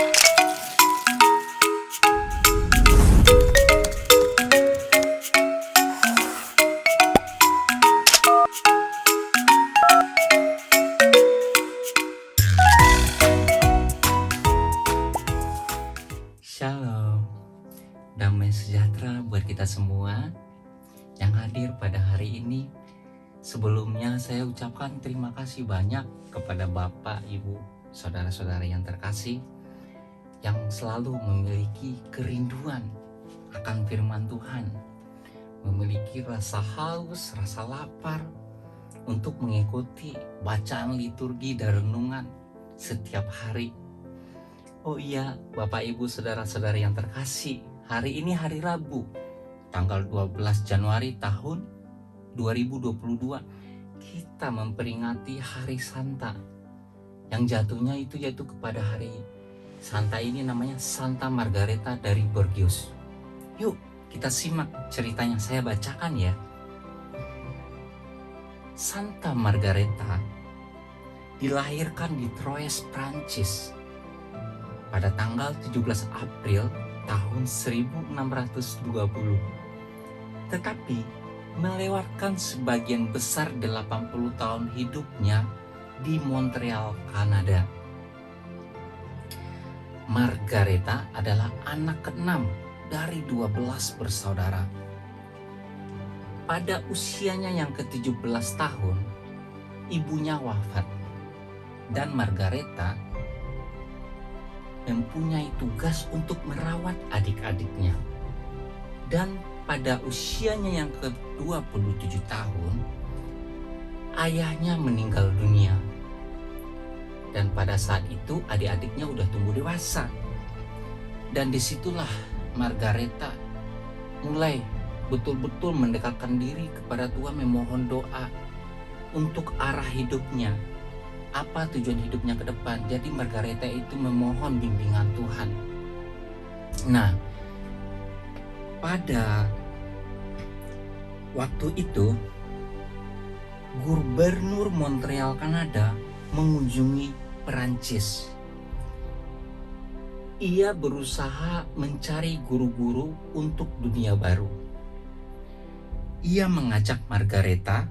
Shalom, damai sejahtera buat kita semua yang hadir pada hari ini. Sebelumnya saya ucapkan terima kasih banyak kepada Bapak, Ibu, saudara-saudara yang terkasih yang selalu memiliki kerinduan akan firman Tuhan, memiliki rasa haus, rasa lapar untuk mengikuti bacaan liturgi dan renungan setiap hari. Oh iya, Bapak Ibu saudara-saudara yang terkasih, hari ini hari Rabu, tanggal 12 Januari tahun 2022, kita memperingati Hari Santa yang jatuhnya itu yaitu kepada hari Santa ini namanya Santa Margareta dari Bourges. Yuk, kita simak ceritanya, saya bacakan ya. Santa Margareta dilahirkan di Troyes, Prancis pada tanggal 17 April tahun 1620. Tetapi melewatkan sebagian besar 80 tahun hidupnya di Montreal, Kanada. Margareta adalah anak ke-6 dari 12 bersaudara. Pada usianya yang ke-17 tahun, ibunya wafat dan Margareta mempunyai tugas untuk merawat adik-adiknya. Dan pada usianya yang ke-27 tahun, ayahnya meninggal dunia. Dan pada saat itu adik-adiknya udah tumbuh dewasa. Dan disitulah Margareta mulai betul-betul mendekatkan diri kepada Tuhan, memohon doa untuk arah hidupnya. Apa tujuan hidupnya ke depan. Jadi Margareta itu memohon bimbingan Tuhan. Nah, pada waktu itu Gubernur Montreal, Kanada mengunjungi Perancis. Ia berusaha mencari guru-guru untuk dunia baru. Ia mengajak Margareta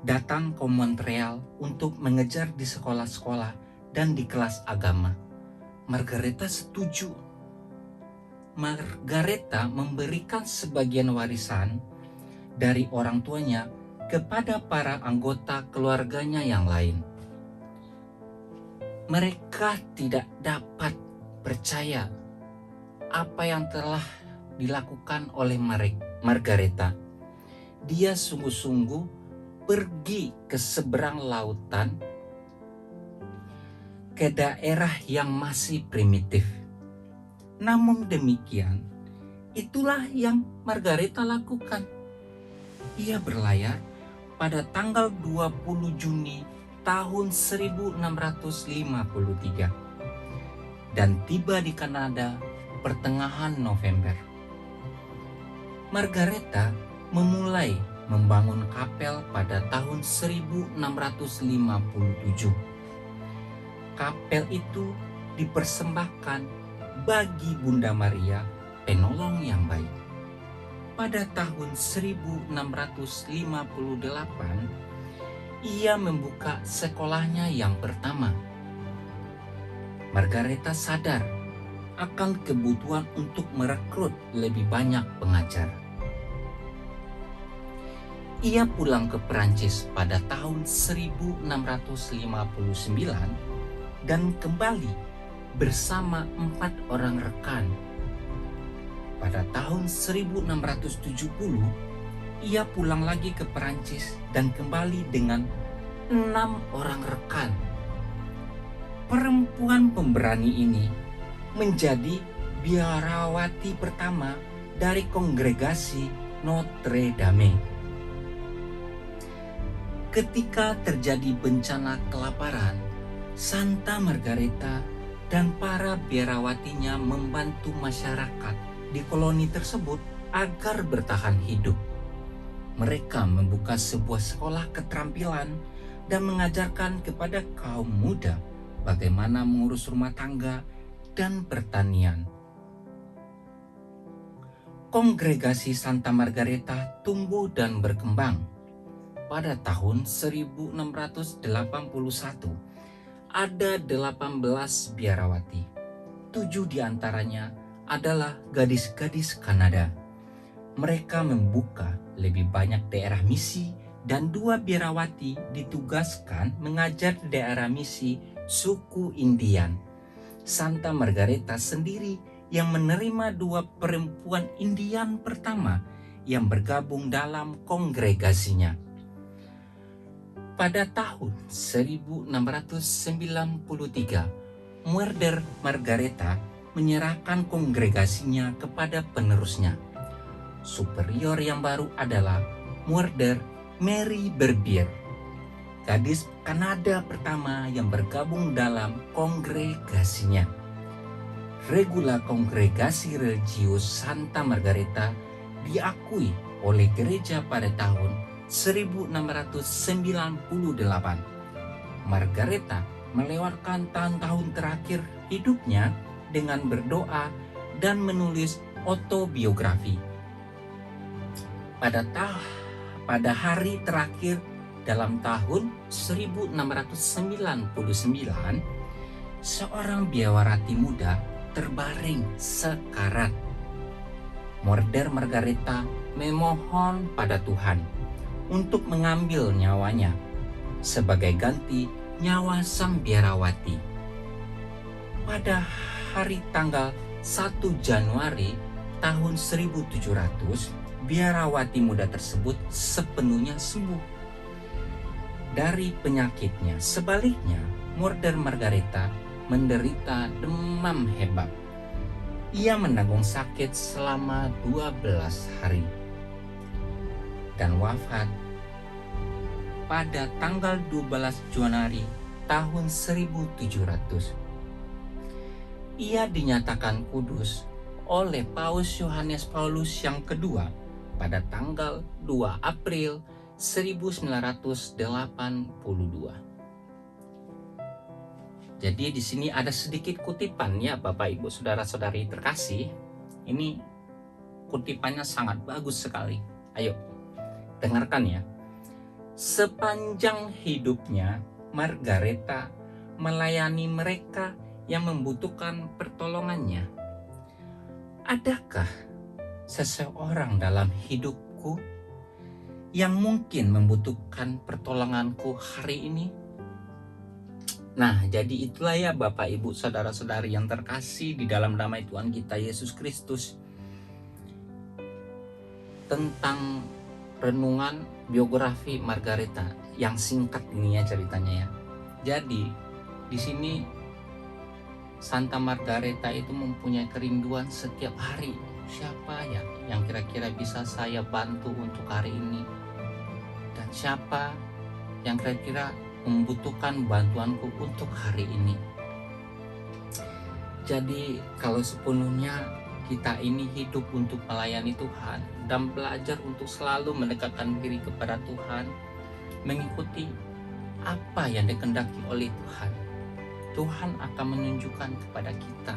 datang ke Montreal untuk mengejar di sekolah-sekolah dan di kelas agama. Margareta setuju. Margareta memberikan sebagian warisan dari orang tuanya kepada para anggota keluarganya yang lain. Mereka tidak dapat percaya apa yang telah dilakukan oleh Margareta. Dia sungguh-sungguh pergi ke seberang lautan, ke daerah yang masih primitif. Namun demikian, itulah yang Margareta lakukan. Ia berlayar pada tanggal 20 Juni tahun 1653 dan tiba di Kanada pertengahan November. Margareta memulai membangun kapel pada tahun 1657. Kapel itu dipersembahkan bagi Bunda Maria, penolong yang baik. Pada tahun 1658, ia membuka sekolahnya yang pertama. Margareta sadar akan kebutuhan untuk merekrut lebih banyak pengajar. Ia pulang ke Perancis pada tahun 1659 dan kembali bersama 4 orang rekan. Pada tahun 1670, ia pulang lagi ke Perancis dan kembali dengan 6 orang rekan. Perempuan pemberani ini menjadi biarawati pertama dari kongregasi Notre Dame. Ketika terjadi bencana kelaparan, Santa Margareta dan para biarawatinya membantu masyarakat di koloni tersebut agar bertahan hidup. Mereka membuka sebuah sekolah keterampilan dan mengajarkan kepada kaum muda bagaimana mengurus rumah tangga dan pertanian. Kongregasi Santa Margareta tumbuh dan berkembang. Pada tahun 1681 ada 18 biarawati. 7 diantaranya adalah gadis-gadis Kanada. Mereka membuka lebih banyak daerah misi dan 2 biarawati ditugaskan mengajar di daerah misi suku Indian. Santa Margareta sendiri yang menerima 2 perempuan Indian pertama yang bergabung dalam kongregasinya. Pada tahun 1693, Muerder Margareta menyerahkan kongregasinya kepada penerusnya. Superior yang baru adalah Muerder Mary Berbier, gadis Kanada pertama yang bergabung dalam kongregasinya. Regula Kongregasi Religius Santa Margareta diakui oleh gereja pada tahun 1698. Margareta melewatkan tahun-tahun terakhir hidupnya dengan berdoa dan menulis autobiografi. Pada hari terakhir dalam tahun 1699, seorang biarawati muda terbaring sekarat. Muerder Margareta memohon pada Tuhan untuk mengambil nyawanya sebagai ganti nyawa sang biarawati. Pada hari tanggal 1 Januari tahun 1700, biarawati muda tersebut sepenuhnya sembuh dari penyakitnya. Sebaliknya, Muerder Margareta menderita demam hebat. Ia menanggung sakit selama 12 hari dan wafat pada tanggal 12 Januari tahun 1700. Ia dinyatakan kudus oleh Paus Yohanes Paulus yang kedua pada tanggal 2 April 1982. Jadi di sini ada sedikit kutipan ya Bapak Ibu Saudara-saudari terkasih. Ini kutipannya sangat bagus sekali. Ayo dengarkan ya. Sepanjang hidupnya Margareta melayani mereka yang membutuhkan pertolongannya. Adakah seseorang dalam hidupku yang mungkin membutuhkan pertolonganku hari ini? Nah, jadi itulah ya Bapak Ibu Saudara-saudari yang terkasih di dalam nama Tuhan kita Yesus Kristus, tentang renungan biografi Margareta yang singkat ini ya ceritanya ya. Jadi di sini Santa Margareta itu mempunyai kerinduan setiap hari. Siapa ya yang kira-kira bisa saya bantu untuk hari ini? Dan siapa yang kira-kira membutuhkan bantuanku untuk hari ini? Jadi kalau sepenuhnya kita ini hidup untuk melayani Tuhan dan belajar untuk selalu mendekatkan diri kepada Tuhan, mengikuti apa yang dikehendaki oleh Tuhan, Tuhan akan menunjukkan kepada kita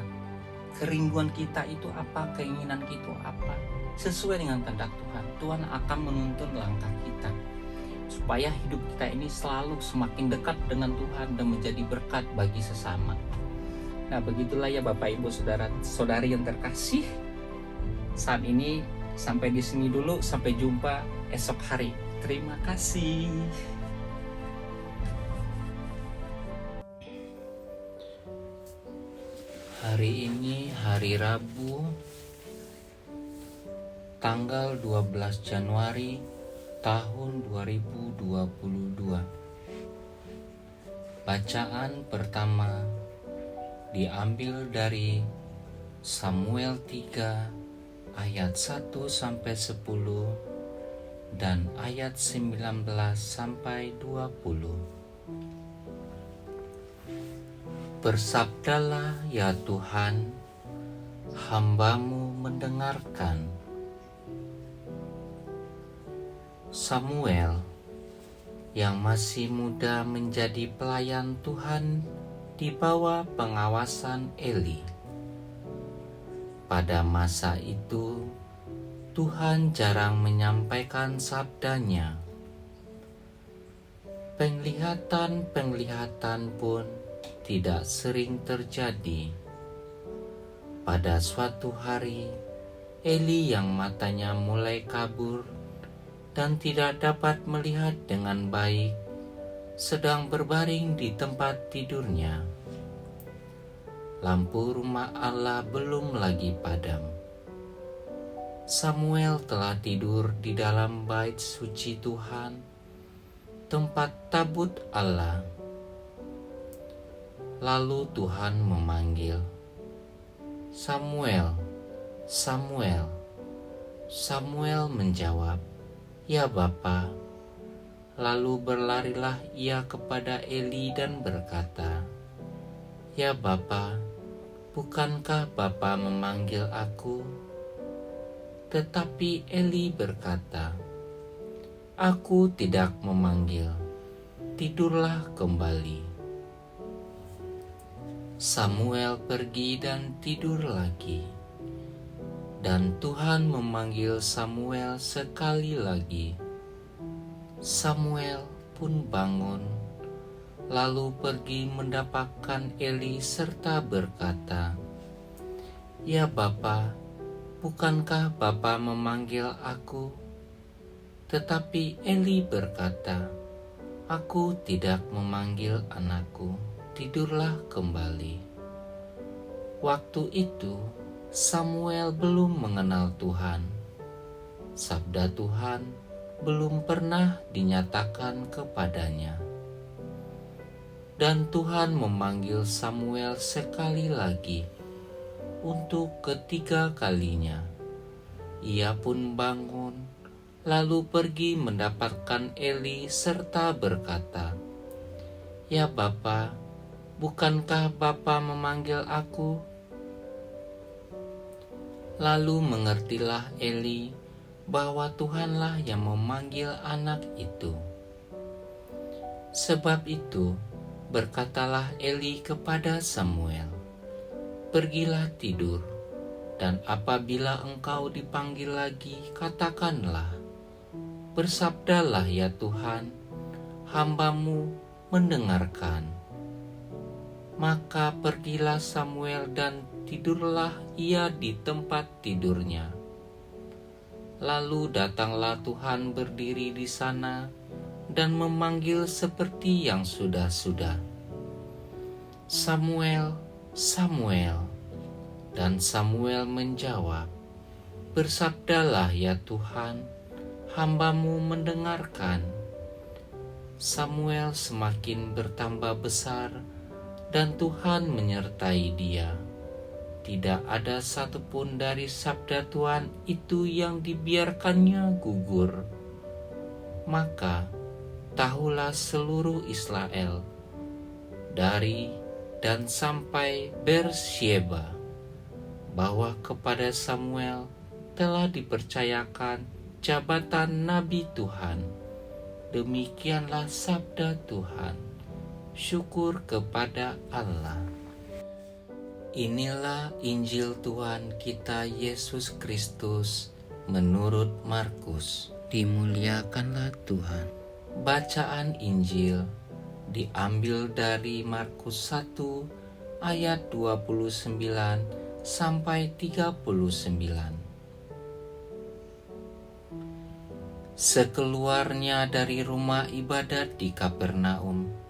kerinduan kita itu apa, keinginan kita apa, sesuai dengan kehendak Tuhan. Tuhan akan menuntun langkah kita supaya hidup kita ini selalu semakin dekat dengan Tuhan dan menjadi berkat bagi sesama. Nah, begitulah ya Bapak Ibu Saudara-saudari yang terkasih. Saat ini sampai di sini dulu, sampai jumpa esok hari. Terima kasih. Hari ini hari Rabu, tanggal 12 Januari tahun 2022. Bacaan pertama diambil dari Samuel 3 ayat 1 sampai 10 dan ayat 19 sampai 20. Bersabdalah ya Tuhan, hamba-Mu mendengarkan. Samuel yang masih muda menjadi pelayan Tuhan di bawah pengawasan Eli. Pada masa itu, Tuhan jarang menyampaikan sabdanya. Penglihatan-penglihatan pun tidak sering terjadi. Pada suatu hari, Eli yang matanya mulai kabur dan tidak dapat melihat dengan baik, sedang berbaring di tempat tidurnya. Lampu rumah Allah belum lagi padam. Samuel telah tidur di dalam bait suci Tuhan, tempat tabut Allah. Lalu Tuhan memanggil, "Samuel, Samuel." Samuel menjawab, "Ya Bapa." Lalu berlarilah ia kepada Eli dan berkata, "Ya Bapa, bukankah Bapa memanggil aku?" Tetapi Eli berkata, "Aku tidak memanggil, tidurlah kembali." Samuel pergi dan tidur lagi. Dan Tuhan memanggil Samuel sekali lagi. Samuel pun bangun, lalu pergi mendapatkan Eli serta berkata, "Ya Bapa, bukankah Bapa memanggil aku?" Tetapi Eli berkata, "Aku tidak memanggil anakku, tidurlah kembali." Waktu itu Samuel belum mengenal Tuhan. Sabda Tuhan belum pernah dinyatakan kepadanya. Dan Tuhan memanggil Samuel sekali lagi untuk ketiga kalinya. Ia pun bangun, lalu pergi mendapatkan Eli serta berkata, "Ya Bapa, bukankah Bapa memanggil aku?" Lalu mengertilah Eli bahwa Tuhanlah yang memanggil anak itu. Sebab itu, berkatalah Eli kepada Samuel, "Pergilah tidur, dan apabila engkau dipanggil lagi, katakanlah, 'Bersabdalah ya Tuhan, hamba-Mu mendengarkan.'" Maka pergilah Samuel dan tidurlah ia di tempat tidurnya. Lalu datanglah Tuhan berdiri di sana dan memanggil seperti yang sudah-sudah, "Samuel, Samuel." Dan Samuel menjawab, "Bersabdalah ya Tuhan, hamba-Mu mendengarkan." Samuel semakin bertambah besar dan Tuhan menyertai dia. Tidak ada satupun dari sabda Tuhan itu yang dibiarkannya gugur. Maka tahulah seluruh Israel, dari dan sampai Beersheba, bahwa kepada Samuel telah dipercayakan jabatan Nabi Tuhan. Demikianlah sabda Tuhan. Syukur kepada Allah. Inilah Injil Tuhan kita Yesus Kristus menurut Markus. Dimuliakanlah Tuhan. Bacaan Injil diambil dari Markus 1 ayat 29 sampai 39. Sekeluarnya dari rumah ibadat di Kapernaum,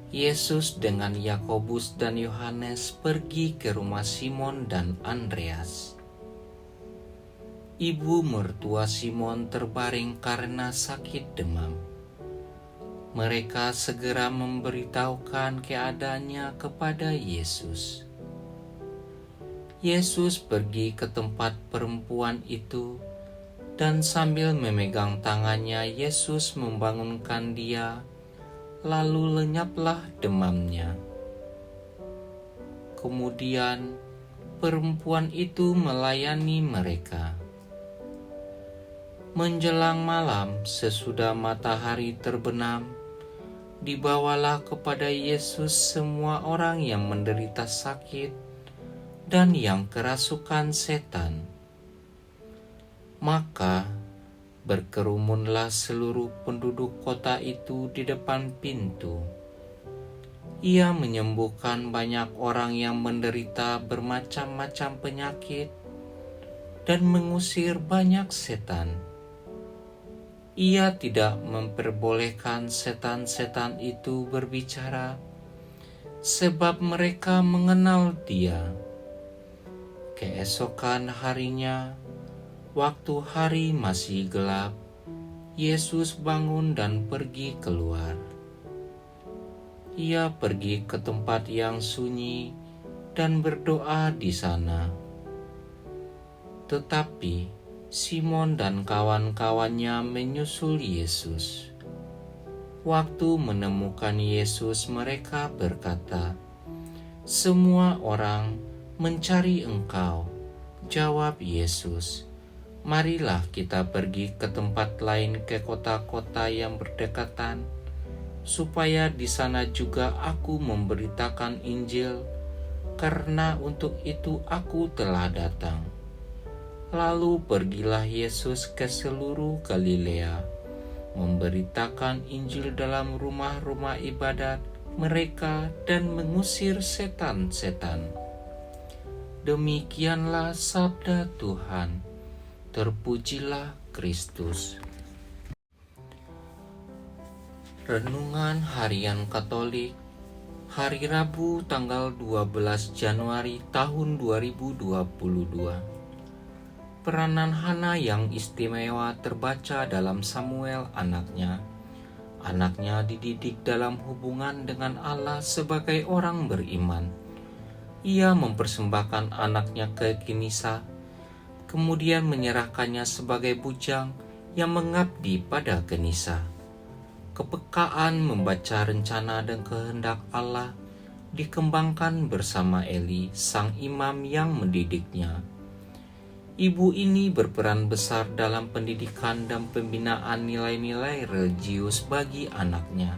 Yesus dengan Yakobus dan Yohanes pergi ke rumah Simon dan Andreas. Ibu mertua Simon terbaring karena sakit demam. Mereka segera memberitahukan keadaannya kepada Yesus. Yesus pergi ke tempat perempuan itu, dan sambil memegang tangannya Yesus membangunkan dia. Lalu lenyaplah demamnya. Kemudian perempuan itu melayani mereka. Menjelang malam, sesudah matahari terbenam, dibawalah kepada Yesus semua orang yang menderita sakit dan yang kerasukan setan. Maka berkerumunlah seluruh penduduk kota itu di depan pintu. Ia menyembuhkan banyak orang yang menderita bermacam-macam penyakit dan mengusir banyak setan. Ia tidak memperbolehkan setan-setan itu berbicara, sebab mereka mengenal Dia. Keesokan harinya, waktu hari masih gelap, Yesus bangun dan pergi keluar. Ia pergi ke tempat yang sunyi dan berdoa di sana. Tetapi Simon dan kawan-kawannya menyusul Yesus. Waktu menemukan Yesus, mereka berkata, "Semua orang mencari Engkau." Jawab Yesus, "Marilah kita pergi ke tempat lain, ke kota-kota yang berdekatan, supaya di sana juga aku memberitakan Injil, karena untuk itu aku telah datang." Lalu pergilah Yesus ke seluruh Galilea, memberitakan Injil dalam rumah-rumah ibadat mereka dan mengusir setan-setan. Demikianlah sabda Tuhan. Terpujilah Kristus. Renungan Harian Katolik, hari Rabu tanggal 12 Januari tahun 2022. Peranan Hana yang istimewa terbaca dalam Samuel anaknya. Anaknya dididik dalam hubungan dengan Allah sebagai orang beriman. Ia mempersembahkan anaknya ke Kinisa, kemudian menyerahkannya sebagai bujang yang mengabdi pada Kinisa. Kepekaan membaca rencana dan kehendak Allah dikembangkan bersama Eli, sang imam yang mendidiknya. Ibu ini berperan besar dalam pendidikan dan pembinaan nilai-nilai religius bagi anaknya.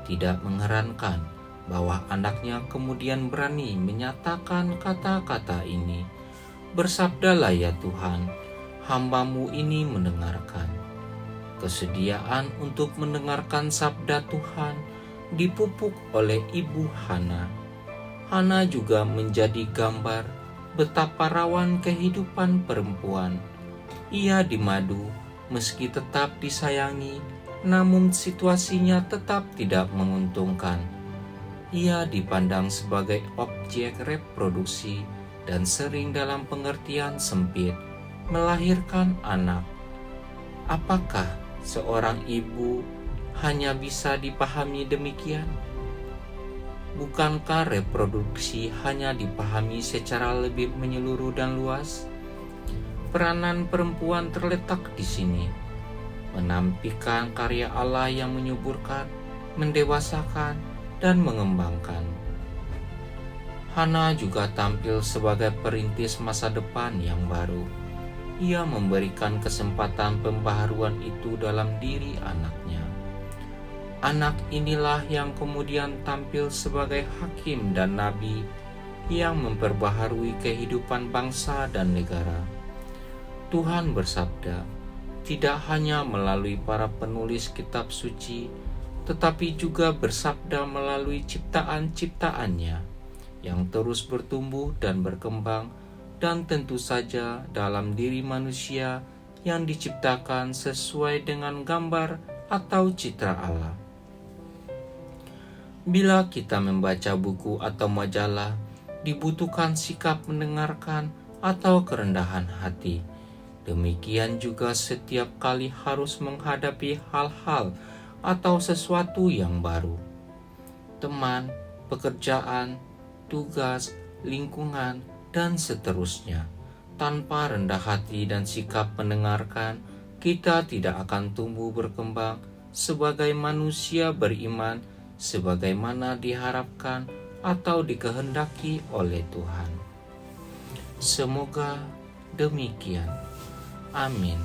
Tidak mengherankan bahwa anaknya kemudian berani menyatakan kata-kata ini, "Bersabdalah ya Tuhan, hamba-Mu ini mendengarkan." Kesediaan untuk mendengarkan sabda Tuhan dipupuk oleh Ibu Hana. Hana juga menjadi gambar betapa rawan kehidupan perempuan. Ia dimadu meski tetap disayangi, namun situasinya tetap tidak menguntungkan. Ia dipandang sebagai objek reproduksi dan sering dalam pengertian sempit, melahirkan anak. Apakah seorang ibu hanya bisa dipahami demikian? Bukankah reproduksi hanya dipahami secara lebih menyeluruh dan luas? Peranan perempuan terletak di sini, menampilkan karya Allah yang menyuburkan, mendewasakan, dan mengembangkan. Hana juga tampil sebagai perintis masa depan yang baru. Ia memberikan kesempatan pembaharuan itu dalam diri anaknya. Anak inilah yang kemudian tampil sebagai hakim dan nabi yang memperbaharui kehidupan bangsa dan negara. Tuhan bersabda, tidak hanya melalui para penulis kitab suci, tetapi juga bersabda melalui ciptaan-ciptaannya yang terus bertumbuh dan berkembang, dan tentu saja dalam diri manusia yang diciptakan sesuai dengan gambar atau citra Allah. Bila kita membaca buku atau majalah, dibutuhkan sikap mendengarkan atau kerendahan hati. Demikian juga setiap kali harus menghadapi hal-hal atau sesuatu yang baru. Teman, pekerjaan, tugas, lingkungan, dan seterusnya. Tanpa rendah hati dan sikap mendengarkan, kita tidak akan tumbuh berkembang sebagai manusia beriman sebagaimana diharapkan atau dikehendaki oleh Tuhan. Semoga demikian. Amin.